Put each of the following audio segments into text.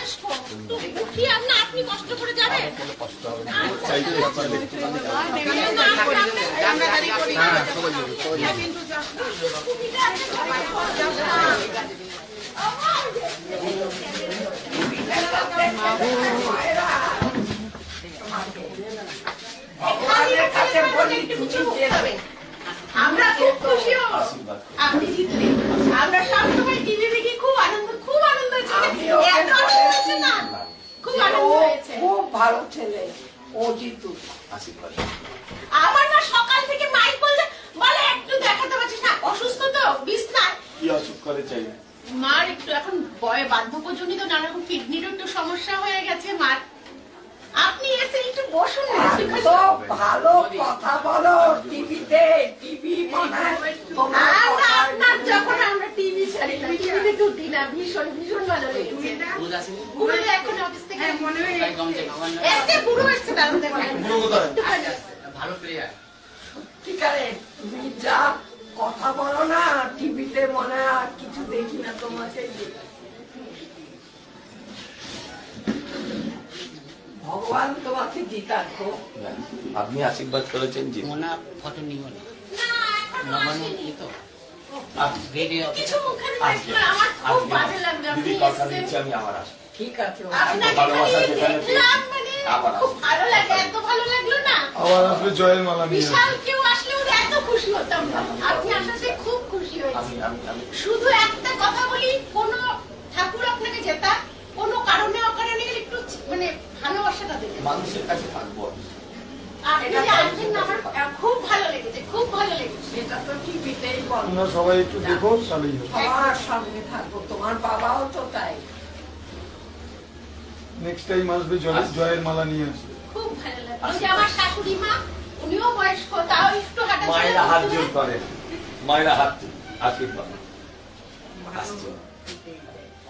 বয়স্ক তো উঠিয়ে আপনি কষ্ট করে যাবেন কষ্ট হবে না আমরা খুব খুশি হব আপনি জিতলে। আমরা সবসময় টিভি দেখি, খুব আনন্দ হচ্ছে। এত আনন্দ হচ্ছে না, খুব আনন্দ হয়েছে। খুব ভালো ছেলে, ও জিতু। আমার মা সকাল থেকে মাইক বলে একটু দেখাতে পারছিস না, অসুস্থ তো বিছনায়। কি অসুখ করে চাই মার একটু এখন বার্ধক্যজনিত নানা রকম কিডনিরও একটু সমস্যা হয়ে গেছে মার। আপনি এসে একটু বসুন না। তো ভালো কথা বলো টিভিতে, টিভি আপনার যখন আমরা টিভি ছাড়ি না, টিভিতে টুটি না, ভীষণ ভালো লেগেছে। বুড়ো এখন অফিস থেকে এসে বুড়ো এসছে দারুণ দেখেন। ভালো প্লেয়ার। ঠিক আছে, তুমি যা কথা বলো না টিভিতে মনে হয় আর কিছু দেখি না তোমাকে। ভগবান তোমাকে জিতাক। আপনি আশীর্বাদ করেছেন জি মোনা ফটো নিব না না এখন নবান্ন আসেনি। তো রেডিও কিছু মুখের মাঝে আমার খুব বাজে লাগলো আপনি দিদি কথা এসেছেন। দিচ্ছি আমি আবার আসবো ঠিক আছে, আপনাকে ভালোবাসা খালি যেখানে দেখলাম মানে আবার খুব ভালো লাগে, এত ভালো লাগলো না। আবার আসবে জয়ের মালা নিয়ে। বিশাল কেউ আসলে ওরা এত খুশি হতাম না, আপনি আসাতে খুব খুশি হয়েছি। আমি শুধু একটা কথা বলি, কোন ঠাকুর আপনাকে জেতা কোনো কারণে অকারণে গেলে একটু মানে ভালোবাসাটা দেবেন। মানুষের কাছে থাকবো আপনি যে আসবেন না, আমার খুব ভালো লেগেছে, খুব ভালো লেগেছে। এটা তো টিভিতেই বলো। তোমরা সবাই একটু দেখো তাহলেই হবে। সবার সঙ্গে থাকবো, তোমার বাবাও তো তাই। নেক্সট টাইম আসবে জয়ের মালা নিয়ে আসবে। খুব ভালো লাগলো। ওই যে আমার শাশুড়ি মা, উনিও বয়স্ক, তাও একটু হাঁটা মায়েরা হাত জোর করেন, মায়েরা হাত আশীর্বাদ আসছে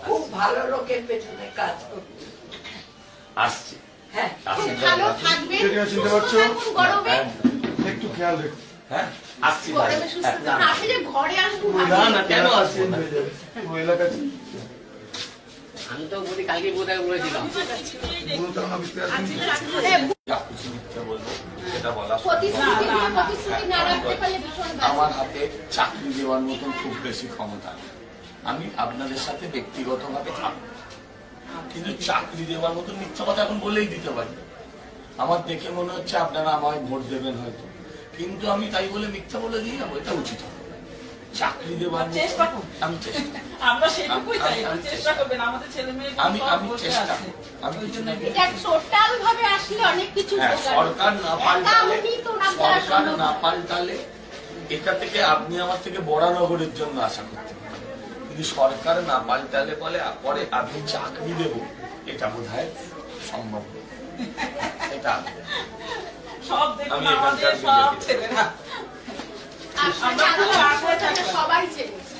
খুব ভালো লোকের পেছনে কাজ করবে। আসছে হ্যাঁ, খুব ভালো থাকবেন, কেরিয়া চিনতে পারছো? সুস্থ থাকুন, গরমে একটু খেয়াল রেখো। হ্যাঁ আসছি গরমে সুস্থ থাকুন। আসলে যে ঘরে আসবো না না কেন আসবো চেঞ্জ না হয়ে যাবে। পুরো এলাকা চেঞ্জ। আমি তো বলি কালকে কোথায় বলেছিলাম পুরো তখন অফিস থেকে আসবেন। যা খুশি মিথ্যা বলবো সেটা বলা সম্ভব প্রতিশ্রুতি না রাখতে পারলে ভীষণ না। ব্যথা। আমার হাতে চাকরি দেওয়ার মতন খুব বেশি ক্ষমতা নেই। আমি আপনাদের সাথে ব্যক্তিগতভাবে থাকবো, কিন্তু চাকরি দেওয়ার মতন মিথ্যা কথা এখন বলেই দিতে পারি। আমার দেখে মনে হচ্ছে আপনারা আমায় ভোট দেবেন হয়তো, কিন্তু আমি তাই বলে মিথ্যা বলে দিয়ে যাবো, এটা উচিত হবে। চাকরি দেওয়ার মতো আমি চেষ্টা আমরা সেটুকুই চাই, আমি চেষ্টা করবেন আমাদের ছেলে মেয়ে আমি চেষ্টা করব। আমি কিছু না এটা টোটাল ভাবে আসলে অনেক কিছু হ্যাঁ, উপকার। সরকার না একা পাল্টালে উনি তো না দ্বারা সরকার সম্ভব না না। পাল্টালে এটা থেকে আপনি আমার থেকে বরানগরের জন্য আশা করতে পারেন, কিন্তু সরকার না পাল্টালে পরে আপনি চাকরি দেব এটা বোধহয় সম্ভব না। এটা সব দেখুন আমি আমাদের এখানকার সব বিজেপি। ছেলেরা আসলে আমরা সবাই চেয়েছি।